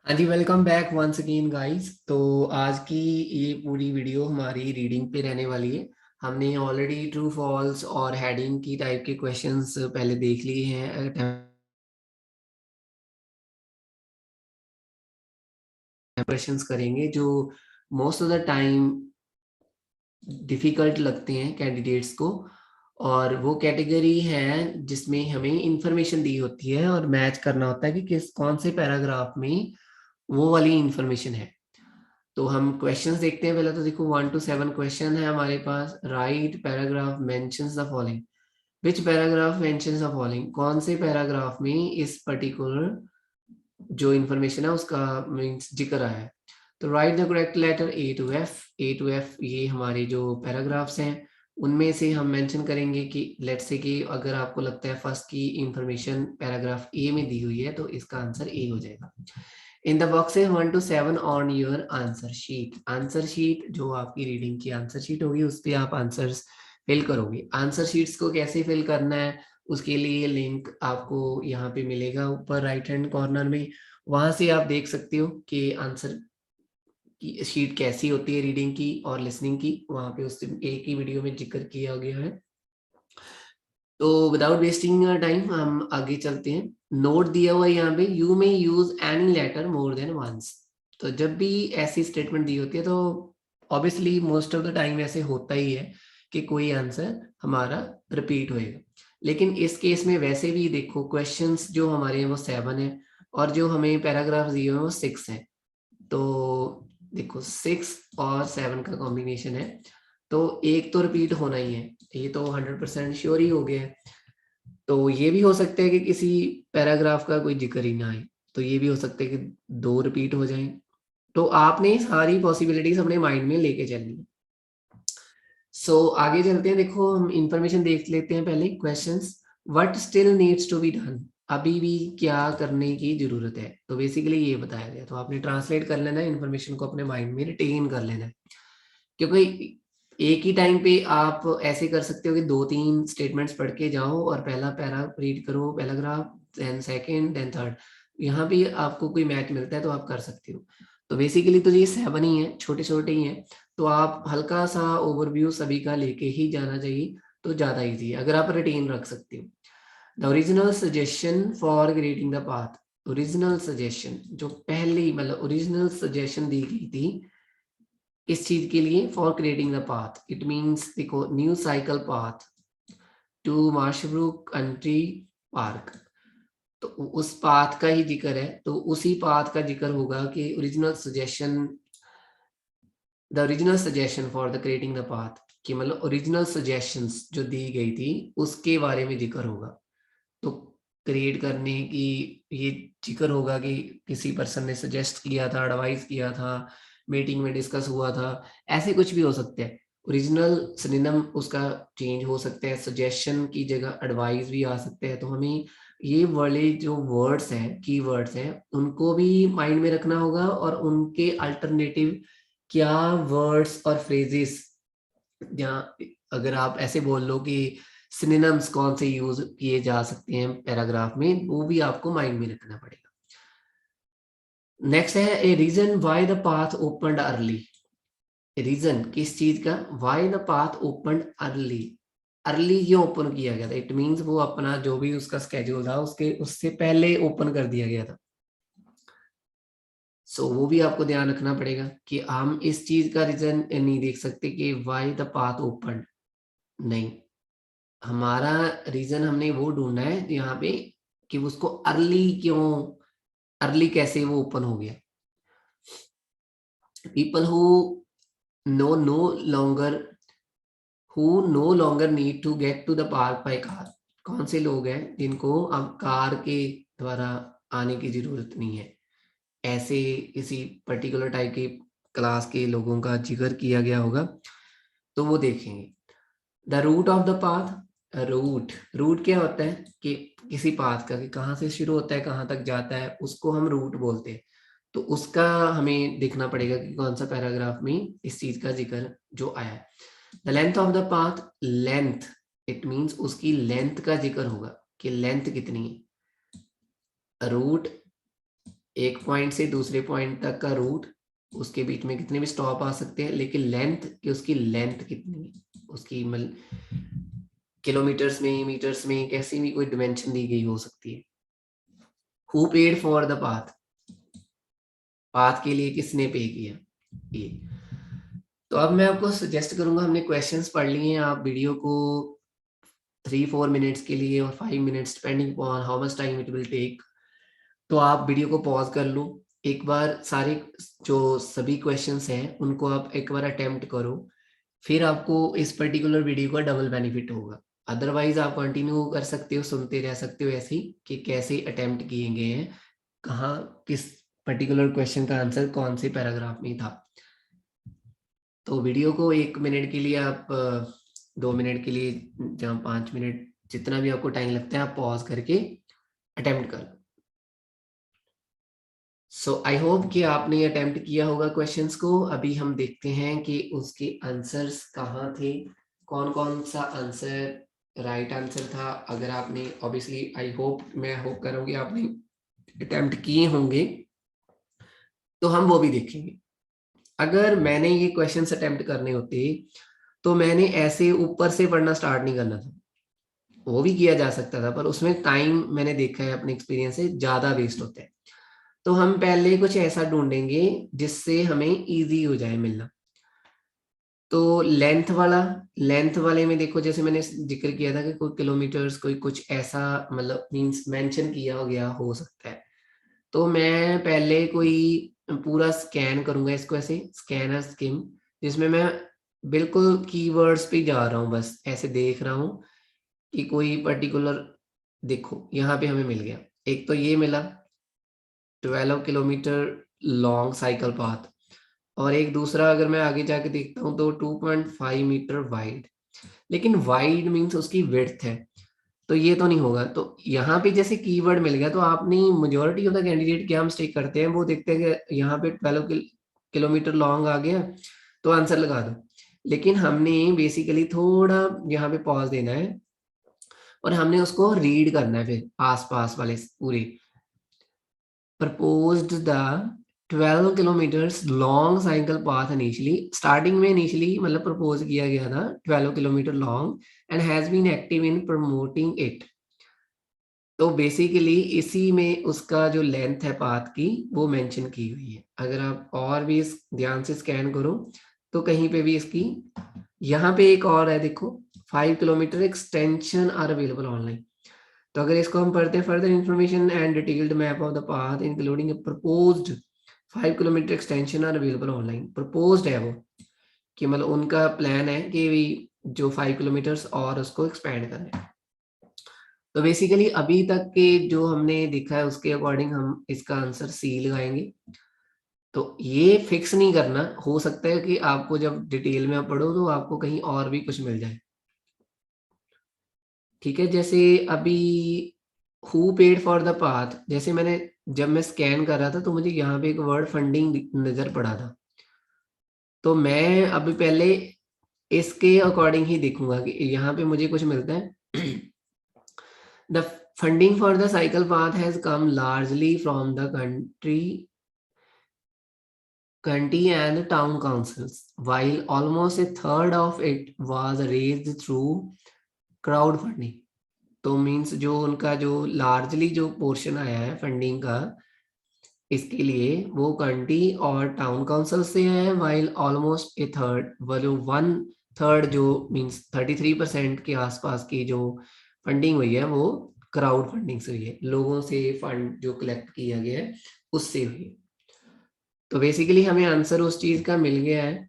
हाँ जी, welcome back once again guys. तो आज की ये पूरी वीडियो हमारी रीडिंग पे रहने वाली है। हमने ऑलरेडी ट्रू फॉल्स और हेडिंग की टाइप के क्वेश्चंस पहले देख लिए हैं। क्वेश्चंस करेंगे जो most of the time difficult लगते हैं कैंडिडेट्स को, और वो कैटेगरी है जिसमें हमें इंफॉर्मेशन दी होती है और मैच करना होता है कि किस कौन से पैराग्राफ में वो वाली इंफॉर्मेशन है। तो हम क्वेश्चंस देखते हैं। पहले तो देखो 1 to 7 क्वेश्चन है हमारे पास। Write paragraph mentions the following. Which paragraph mentions the following, कौन से पैराग्राफ में इस पर्टिकुलर जो इंफॉर्मेशन है उसका मीन्स जिक्र आया है। तो write the correct letter A to F ये हमारे जो पैराग्राफ्स हैं उनमें से हम मेंशन करेंगे कि लेट्स से कि अगर आपको लगता है फर्स्ट की इंफॉर्मेशन पैराग्राफ ए में दी हुई है तो इसका आंसर ए हो जाएगा। In the boxes 1 to 7 on your answer sheet. Answer sheet जो आपकी रीडिंग की आंसर शीट होगी उस पर आप आंसर्स फिल करोगे। आंसर शीट्स को कैसे फिल करना है उसके लिए लिंक आपको यहाँ पे मिलेगा ऊपर राइट हैंड कॉर्नर में। वहां से आप देख सकते हो कि आंसर की शीट कैसी होती है रीडिंग की और लिसनिंग की। वहां पे उस एक ही वीडियो में जिक्र किया गया है। तो विदाउट वेस्टिंग टाइम हम आगे चलते हैं। नोट दिया हुआ है यहाँ पे, you may use any letter more than once. तो जब भी ऐसी स्टेटमेंट दी होती है तो obviously most of the time ऐसे होता ही है कि कोई आंसर हमारा रिपीट होएगा। लेकिन इस केस में वैसे भी देखो क्वेश्चंस जो हमारे हैं वो 7 है और जो हमें पैराग्राफ दिए हुए हैं वो 6 है। तो देखो 6 और 7 का कॉम्बिनेशन है तो एक तो रिपीट होना ही है, ये तो 100% श्योर ही हो गया है। तो ये भी हो सकता है कि किसी पैराग्राफ का कोई जिक्र ही ना आए, तो ये भी हो सकता है कि 2 रिपीट हो जाएं। तो आपने सारी पॉसिबिलिटीज अपने माइंड में लेके चलनी है। आगे चलते हैं। देखो हम इंफॉर्मेशन देख लेते हैं पहले। Questions, what still needs to be done, अभी भी क्या करने की जरूरत है। तो बेसिकली ये बताया गया, तो आपने ट्रांसलेट कर लेना है, इन्फॉर्मेशन को अपने माइंड में रिटेन कर लेना है। क्योंकि एक ही टाइम पे आप ऐसे कर सकते हो कि 2-3 स्टेटमेंट्स पढ़ के जाओ और पहला पैरा रीड करो, paragraph, then second, then third. यहाँ पे आपको कोई मैच मिलता है तो आप कर सकते हो। तो बेसिकली तो ये 7 ही है, छोटे छोटे ही हैं। तो आप हल्का सा ओवरव्यू सभी का लेके ही जाना चाहिए तो ज्यादा इजी है अगर आप रिटेन रख सकते हो। The original suggestion for creating the path, original suggestion जो पहली मतलब ओरिजिनल सजेशन दी गई थी इस चीज के लिए, for creating the path it means देखो new cycle path to Marshbrook country park. तो उस पाथ का ही जिक्र है, तो उसी पाथ का जिक्र होगा कि original suggestion for the creating the path, कि मतलब ओरिजिनल सजेशंस जो दी गई थी उसके बारे में जिक्र होगा। तो क्रिएट करने की ये जिक्र होगा कि किसी पर्सन ने सजेस्ट किया था, एडवाइस किया था, मीटिंग में डिस्कस हुआ था, ऐसे कुछ भी हो सकता है। ओरिजिनल सिनोनिम उसका चेंज हो सकता है, सजेशन की जगह एडवाइस भी आ सकते हैं। तो हमें ये वाले जो वर्ड्स हैं, की वर्ड्स हैं, उनको भी माइंड में रखना होगा और उनके अल्टरनेटिव क्या वर्ड्स और फ्रेजेस, या अगर आप ऐसे बोल लो कि सिनोनिम्स कौन से यूज किए जा सकते हैं पैराग्राफ में, वो भी आपको माइंड में रखना पड़ेगा। नेक्स्ट है a reason why the path opened early. Reason किस चीज का, why the path opened early, early क्यों ओपन किया गया था। इट मींस वो अपना जो भी उसका स्केड्यूल था उसके उससे पहले ओपन कर दिया गया था। वो भी आपको ध्यान रखना पड़ेगा कि हम इस चीज का रीजन नहीं देख सकते कि व्हाई द पाथ ओपन, नहीं, हमारा रीजन हमने वो ढूंढना है यहाँ पे कि उसको अर्ली क्यों, अर्ली कैसे वो ओपन हो गया। People who no no longer who no longer need to get to the park by car, कौन से लोग हैं जिनको अब कार के द्वारा आने की जरूरत नहीं है। ऐसे किसी पर्टिकुलर टाइप के क्लास के लोगों का जिक्र किया गया होगा, तो वो देखेंगे। The route of the path, route, route क्या होता है कि किसी पाथ का, कि कहाँ से शुरू होता है कहाँ तक जाता है, उसको हम रूट बोलते हैं। तो उसका हमें देखना पड़ेगा कि कौन सा पैराग्राफ में इस चीज का जिक्र जो आया है। The length of the path, length it means उसकी लेंथ का जिक्र होगा कि लेंथ कितनी है। रूट एक पॉइंट से दूसरे पॉइंट तक का रूट, उसके बीच में कितने भी स्टॉप आ सकते हैं, लेकिन लेंथ कि उसकी लेंथ कितनी है, उसकी किलोमीटर्स में, मीटर्स में, कैसी भी कोई डिमेंशन दी गई हो सकती है। Who paid for the path, path के लिए किसने पे किया, ये। तो अब मैं आपको सजेस्ट करूंगा, हमने क्वेश्चंस पढ़ लिए हैं, आप वीडियो को 3-4 मिनट्स के लिए और 5 minutes depending upon how much time it will take, तो आप वीडियो को पॉज कर लो, एक बार सारे जो सभी क्वेश्चंस हैं उनको आप एक बार अटेम्प्ट करो, फिर आपको इस पर्टिकुलर वीडियो का डबल बेनिफिट होगा। अदरवाइज आप कंटिन्यू कर सकते हो, सुनते रह सकते हो ऐसे ही कि कैसे अटेम्प्ट किए गए हैं, कहाँ किस पर्टिकुलर क्वेश्चन का आंसर कौन से पैराग्राफ में था। तो वीडियो को 1 मिनट के लिए आप 2 मिनट के लिए, जहाँ 5 मिनट, जितना भी आपको टाइम लगता है आप पॉज करके अटेम्प्ट कर। सो आई होप कि आपने अटेम्प्ट किया होगा क्वेश्चंस को। अभी हम देखते हैं कि उसके आंसर्स कहाँ थे, कौन कौन सा आंसर राइट आंसर था। अगर आपने ऑब्वियसली, आई होप, मैं होप कर रहा हूँ कि आपने अटेम्प्ट किए होंगे, तो हम वो भी देखेंगे। अगर मैंने ये क्वेश्चंस अटेम्प्ट करने होते तो मैंने ऐसे ऊपर से पढ़ना स्टार्ट नहीं करना था, वो भी किया जा सकता था, पर उसमें टाइम मैंने देखा है अपने एक्सपीरियंस से ज्यादा वेस्ट होता है। तो हम पहले कुछ ऐसा ढूंढेंगे जिससे हमें इजी हो जाए मिलना। तो लेंथ वाले में देखो, जैसे मैंने जिक्र किया था कि कोई किलोमीटर्स, कोई कुछ ऐसा मींस मेंशन किया हो गया हो सकता है। तो मैं पहले कोई पूरा स्कैन करूंगा इसको, ऐसे स्कैनर स्किम, जिसमें मैं बिल्कुल कीवर्ड्स पे जा रहा हूँ, बस ऐसे देख रहा हूँ कि कोई पर्टिकुलर, देखो यहाँ पे हमें मिल गया, एक तो ये मिला 12 किलोमीटर लॉन्ग साइकिल पाथ, और एक दूसरा अगर मैं आगे जाके देखता हूँ तो 2.5 मीटर वाइड, लेकिन वाइड मीन्स उसकी विड्थ है, तो ये तो नहीं होगा। तो यहाँ पे जैसे कीवर्ड मिल गया, तो आपने मेजोरिटी ऑफ द कैंडिडेट क्या मिस्टेक करते हैं, वो देखते हैं कि यहाँ पे 12 किलोमीटर लॉन्ग आ गया तो आंसर लगा दो, लेकिन हमने बेसिकली थोड़ा यहाँ पे पॉज देना है और हमने उसको रीड करना है, फिर आसपास वाले पूरे proposed the 12 kilometres long cycle path initially, starting में इनिशियली मतलब प्रपोज किया गया था 12 kilometre long, and has been active in promoting it. तो बेसिकली इसी में उसका जो लेंथ है पाथ की वो मेंशन की हुई है। अगर आप और भी इस ध्यान से स्कैन करो तो कहीं पे भी इसकी, यहाँ पे एक और है देखो, 5 kilometre extension are available online. तो अगर इसको हम पढ़ते हैं, further information and detailed map of the path including proposed 5 kilometre extension are available online. Proposed है वो, कि मतलब उनका प्लान है कि भी जो 5 किलोमीटर्स और उसको एक्सपैंड करना है। तो बेसिकली अभी तक के जो हमने देखा है उसके अकॉर्डिंग हम इसका आंसर सी लगाएंगे। तो ये फिक्स नहीं करना, हो सकता है कि आपको जब डिटेल में आप पढ़ो तो आपको कहीं और भी कुछ मिल जाए। ठीक है, जैसे अभी who paid for the path, जैसे मैंने जब मैं स्कैन कर रहा था तो मुझे यहाँ पे एक वर्ड फंडिंग नजर पड़ा था, तो मैं अभी पहले इसके अकॉर्डिंग ही देखूंगा कि यहाँ पे मुझे कुछ मिलता है। The funding for the cycle path has come largely from the county and town councils, while almost a third of it was raised through crowdfunding। तो मीन्स जो उनका जो लार्जली जो पोर्शन आया है फंडिंग का इसके लिए, वो कंटी और टाउन काउंसिल से है, वाइल ऑलमोस्ट ए थर्ड, वो 1/3 जो मीन्स 33% के आसपास की जो फंडिंग हुई है वो क्राउड फंडिंग से हुई है, लोगों से फंड जो कलेक्ट किया गया है उससे हुई है। तो बेसिकली हमें आंसर उस चीज का मिल गया है,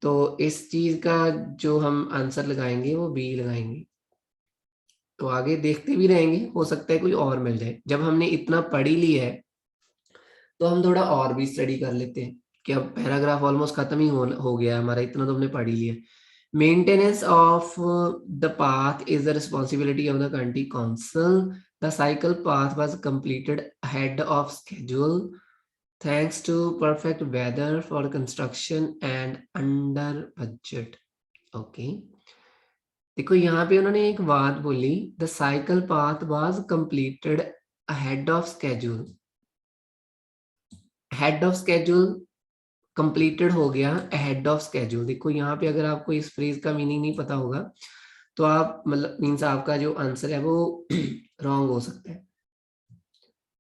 तो इस चीज का जो हम आंसर लगाएंगे वो बी लगाएंगे। तो आगे देखते भी रहेंगे, हो सकता है कोई और मिल जाए। जब हमने इतना पढ़ ही लिया है तो हम थोड़ा और भी स्टडी कर लेते हैं, कि अब पैराग्राफ ऑलमोस्ट खत्म ही हो गया है हमारा, इतना तो हमने पढ़ ही लिया। Maintenance of the path is the responsibility of the country council. The cycle path was completed ahead of schedule thanks to perfect weather for construction and under budget। Okay, देखो यहाँ पे उन्होंने एक बात बोली, the cycle path was completed ahead of schedule. Head of schedule completed हो गया ahead of schedule. देखो यहाँ पे अगर आपको इस फ्रेज का मीनिंग नहीं पता होगा तो आप मतलब मीन्स आपका जो आंसर है वो रॉन्ग हो सकता है।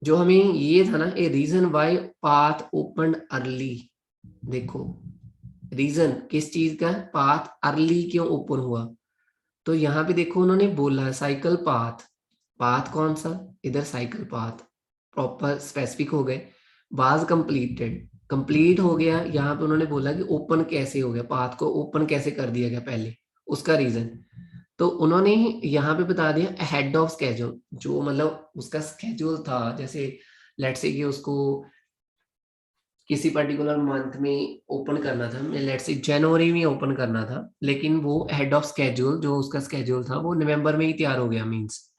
जो हमें ये था ना, a reason why path open early, देखो रीजन किस चीज का, पाथ अर्ली क्यों ओपन हुआ, तो यहाँ पे देखो उन्होंने बोला साइकिल पाथ, पाथ कौन सा, इधर साइकिल पाथ प्रॉपर स्पेसिफिक हो गए, वाज कंप्लीटेड कंप्लीट हो गया, यहाँ पे उन्होंने बोला कि ओपन कैसे हो गया, पाथ को ओपन कैसे कर दिया गया पहले, उसका रीजन तो उन्होंने यहाँ पे बता दिया अहेड ऑफ स्केड्यूल, जो मतलब उसका स्केड्यूल था, जैसे लेट्स से कि उसको किसी पर्टिकुलर मंथ में ओपन करना था, लेट्स से जनवरी में ओपन करना था, लेकिन वो हेड ऑफ स्केड्यूल जो उसका स्केड्यूल था वो नवंबर में ही तैयार हो गया मींस,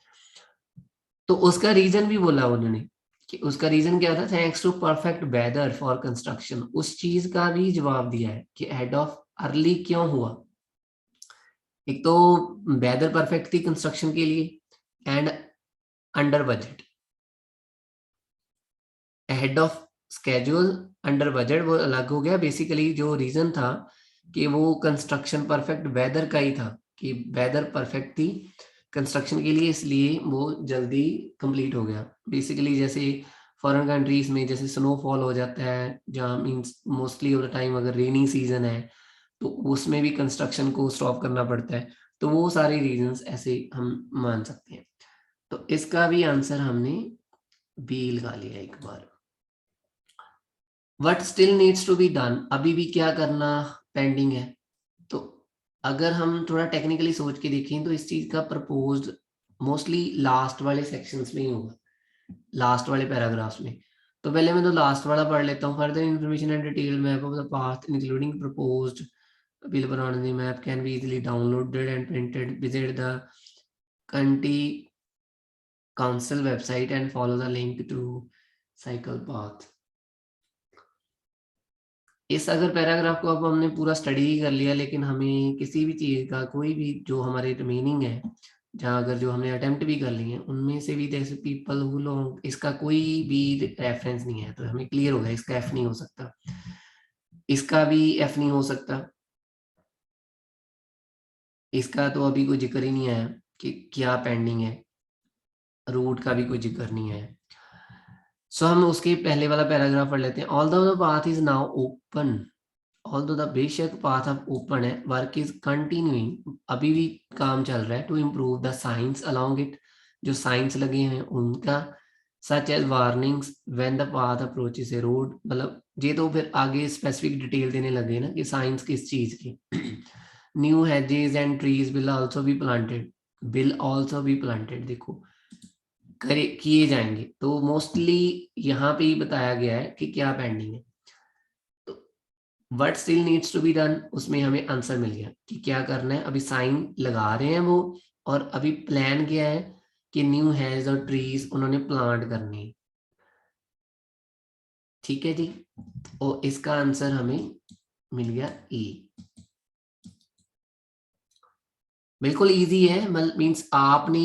तो उसका रीजन भी बोला उन्होंने कि उसका रीजन क्या था, thanks to perfect weather for construction, उस चीज का भी जवाब दिया है कि हेड ऑफ अर्ली क्यों हुआ। एक तो वेदर परफेक्ट थी कंस्ट्रक्शन के लिए and under budget, head of schedule under budget वो अलग हो गया, बेसिकली जो रीजन था कि वो कंस्ट्रक्शन परफेक्ट वेदर का ही था, कि वेदर परफेक्ट थी कंस्ट्रक्शन के लिए, इसलिए वो जल्दी कंप्लीट हो गया। बेसिकली जैसे फॉरेन कंट्रीज में जैसे स्नोफॉल हो जाता है, जहाँ means mostly of the time अगर रेनी सीजन है तो उसमें भी कंस्ट्रक्शन को स्टॉप करना पड़ता है, तो वो सारे रीजंस ऐसे हम मान सकते हैं। तो इसका भी आंसर हमने बी लगा लिया एक बार। What still needs to be done, अभी भी क्या करना पेंडिंग है, तो अगर हम थोड़ा टेक्निकली सोच के देखें तो इस चीज का प्रपोज मोस्टली लास्ट वाले सेक्शंस में ही होगा, लास्ट वाले पैराग्राफ्स में। तो पहले मैं तो लास्ट वाला पढ़ लेता हूँ। Further information and detail map of the path including proposed available on the map can be easily downloaded and printed. Visit the county council website and follow the link to cycle path. इस अगर paragraph को अब हमने पूरा study कर लिया, लेकिन हमें किसी भी चीज का कोई भी जो हमारे रिमेनिंग है, जहाँ अगर जो हमने अटेम्प्ट भी कर लिए हैं उनमें से भी जैसे पीपल हु लोग, इसका कोई भी रेफरेंस नहीं है, तो हमें क्लियर होगा इसका एफ नहीं हो सकता, इसका भी एफ नहीं हो सकता, इसका तो अभी कोई जिक्र ही नहीं आया कि क्या पेंडिंग है, रूट का भी कोई जिक्र नहीं है। सो हम उसके पहले वाला पैराग्राफ पढ़ लेते हैं। Although the path is now open, although the बेशक पाथ अब ओपन है, वर्क इज कंटिन्यूइंग, अभी भी काम चल रहा है, to improve the signs along it, जो साइंस लगे हैं उनका, such as warnings when the path approaches a road, मतलब ये तो फिर आगे स्पेसिफिक डिटेल देने लगे ना कि साइंस किस चीज की। New hedges and trees will also be planted, will also be planted, देखो करे किए जाएंगे, तो मोस्टली यहाँ पे ही बताया गया है कि क्या पेंडिंग है। तो what still needs to be done, उसमें हमें आंसर मिल गया कि क्या करना है, अभी साइन लगा रहे हैं वो, और अभी प्लान क्या है कि न्यू हैज और ट्रीज उन्होंने प्लांट करने हैं। ठीक है जी, और इसका आंसर हमें मिल गया ई। बिल्कुल इजी है, मींस आपने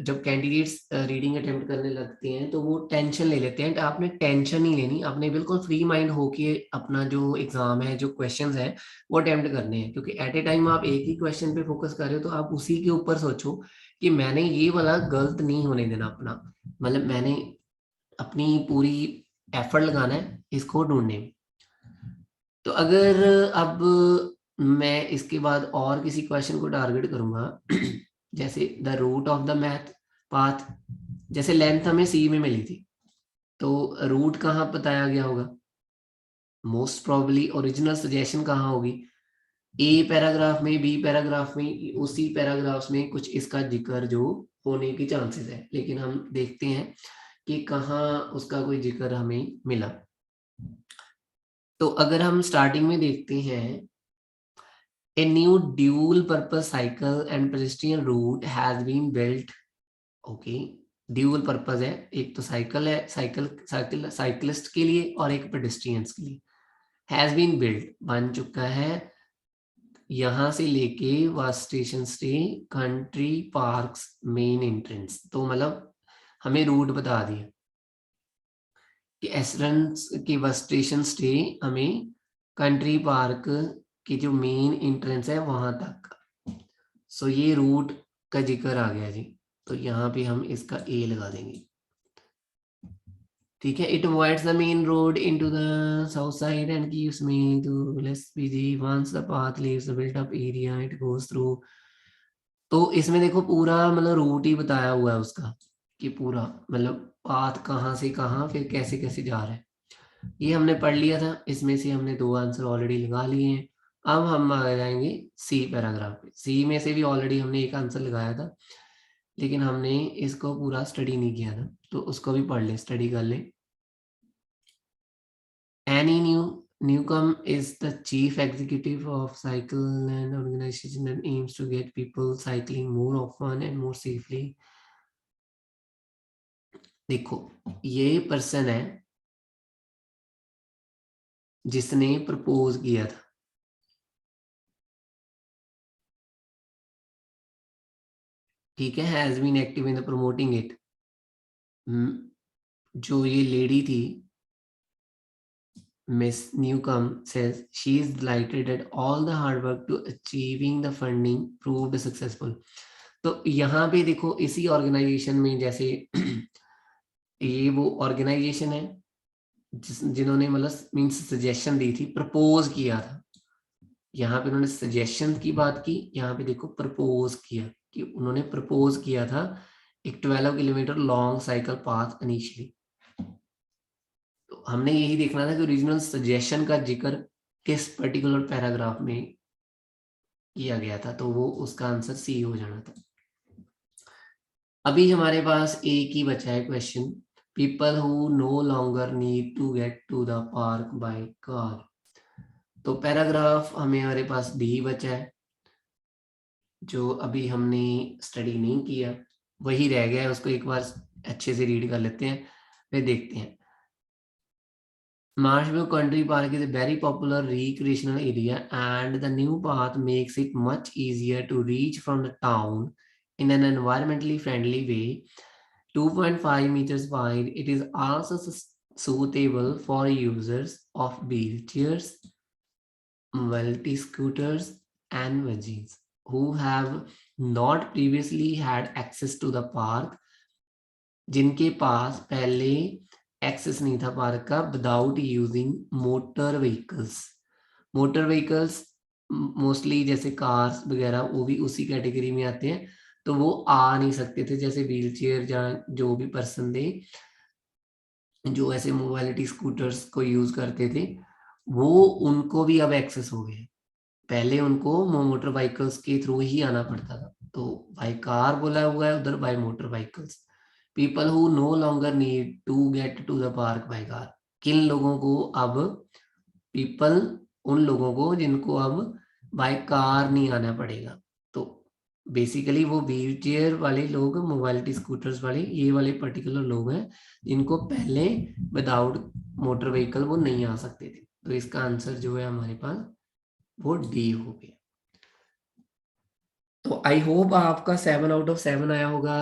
जब कैंडिडेट्स रीडिंग अटेम्प्ट करने लगते हैं तो वो टेंशन ले लेते हैं, आपने टेंशन नहीं लेनी, आपने बिल्कुल फ्री माइंड होके अपना जो एग्जाम है, जो क्वेश्चंस है वो अटेम्प्ट करने हैं, क्योंकि एट ए टाइम आप एक ही क्वेश्चन पे फोकस कर रहे हो, तो आप उसी के ऊपर सोचो कि मैंने ये वाला गलत नहीं होने देना अपना, मतलब मैंने अपनी पूरी एफर्ट लगाना है इसको ढूंढने में। तो अगर अब मैं इसके बाद और किसी क्वेश्चन को टारगेट करूंगा जैसे the route of the math path, जैसे लेंथ हमें सी में मिली थी, तो रूट कहाँ बताया गया होगा, मोस्ट प्रोबेबली ओरिजिनल सजेशन कहाँ होगी, ए पैराग्राफ में, बी पैराग्राफ में, उसी पैराग्राफ्स में कुछ इसका जिक्र जो होने की चांसेस है, लेकिन हम देखते हैं कि कहाँ उसका कोई जिक्र हमें मिला। तो अगर हम स्टार्टिंग में देखते हैं, a new dual purpose cycle and pedestrian route has been built, okay dual purpose है, एक तो साइकिल है, साइकिलिस्ट के लिए और एक पेडेस्ट्रियंस के लिए, हैज बीन बिल्ट बन चुका है, यहां से लेके बस स्टेशन से कंट्री पार्क्स मेन एंट्रेंस, तो मतलब हमें रूट बता दिया कि एसरेंस की बस स्टेशन स्टे हमें कंट्री पार्क की जो मेन एंट्रेंस है वहां तक। सो ये रूट का जिक्र आ गया जी, तो यहाँ पे हम इसका ए लगा देंगे। ठीक है, it avoids the main road into the south side and gives me to less busy once the path leaves the built up area it goes through. तो इसमें देखो पूरा मतलब रूट ही बताया हुआ है उसका, कि पूरा मतलब पाथ कहाँ से कहाँ फिर कैसे कैसे जा रहा है। ये हमने पढ़ लिया था, इसमें से हमने 2 आंसर ऑलरेडी लगा लिए हैं। अब हम आ जाएंगे सी पैराग्राफ पे। सी में से भी ऑलरेडी हमने एक आंसर लगाया था, लेकिन हमने इसको पूरा स्टडी नहीं किया था, तो उसको भी पढ़ ले, स्टडी कर ले। Any Newcomb is the chief executive of Cycle and organization that aims to get people cycling more often and more safely. देखो ये पर्सन है जिसने प्रपोज किया था, ठीक है, has been active in promoting it. जो ये लेडी थी Miss Newcomb says she is delighted that all the hard work to achieving the funding proved successful. तो यहाँ पे देखो इसी ऑर्गेनाइजेशन में जैसे ये वो ऑर्गेनाइजेशन है जिन्होंने मतलब मीन्स सजेशन दी थी, प्रपोज किया था। यहाँ पे उन्होंने सजेशन की बात की, यहाँ पे देखो प्रपोज किया, कि उन्होंने प्रपोज किया था एक 12 kilometre long cycle path initially. तो हमने यही देखना था कि ओरिजिनल सजेशन का जिक्र किस पर्टिकुलर पैराग्राफ में किया गया था, तो वो उसका आंसर सी हो जाना था। अभी हमारे पास एक ही बचा है question, people who no longer need to get to the park by car. तो पैराग्राफ हमें हमारे पास डी बचा है, जो अभी हमने स्टडी नहीं किया, वही रह गया है, उसको एक बार अच्छे से रीड कर लेते हैं फिर देखते हैं। Marshview Country Park is a very popular recreational area, and the new path makes it much easier to reach from the town in an environmentally friendly way. 2.5 meters wide, it is also suitable for users of wheelchairs, mobility scooters, and veggies who have not previously had access to the park, जिनके पास पहले access नहीं था park का, without using motor vehicles. Motor vehicles mostly जैसे cars वगैरह वो भी उसी कैटेगरी में आते हैं, तो वो आ नहीं सकते थे, जैसे व्हील चेयर या जो भी पर्सन थे जो ऐसे मोबाइलिटी स्कूटर्स को यूज करते थे, वो उनको भी अब एक्सेस हो गए। पहले उनको मोटर व्हीकल्स के थ्रू ही आना पड़ता था, तो बाय कार बोला हुआ है उधर, by motor vehicles. People who no longer need to get to the park by car, किन लोगों को अब, पीपल उन लोगों को जिनको अब बाय कार नहीं आना पड़ेगा। तो बेसिकली वो व्हील चेयर वाले लोग, मोबाइलिटी स्कूटर्स वाले, ये वाले पर्टिकुलर लोग हैं जिनको पहले विदाउट मोटर व्हीकल वो नहीं आ सकते थे। तो इसका आंसर जो है हमारे पास वो डी हो गया। तो आई होप आपका 7 आउट ऑफ 7 आया होगा,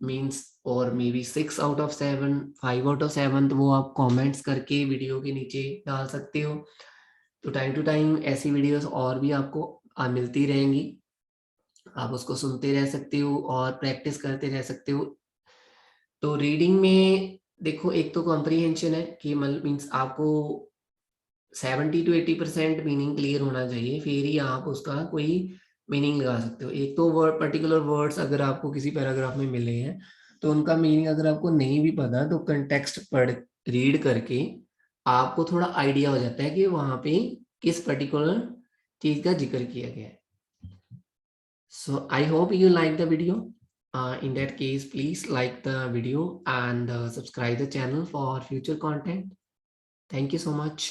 मींस, और may be 6 out of 7, 5 out of 7, तो वो आप कमेंट्स करके वीडियो के नीचे डाल सकते हो। तो टाइम टू टाइम ऐसी वीडियोस और भी आपको मिलती रहेंगी, आप उसको सुनते रह सकते हो और प्रैक्टिस करते रह सकते हो। तो रीडिंग में देखो एक तो कॉम्प्रीहेंशन है कि मीन्स आपको 70 to 80% मीनिंग क्लियर होना चाहिए, फिर ही आप उसका कोई मीनिंग लगा सकते हो। एक तो वर्ड, पर्टिकुलर वर्ड्स अगर आपको किसी पैराग्राफ में मिले हैं तो उनका मीनिंग अगर आपको नहीं भी पता, तो कंटेक्स्ट पढ़ रीड करके आपको थोड़ा आइडिया हो जाता है कि वहां पे किस पर्टिकुलर चीज का जिक्र किया गया है। So I hope you like the video. In that case, please like the video and subscribe the channel for future content. Thank you so much.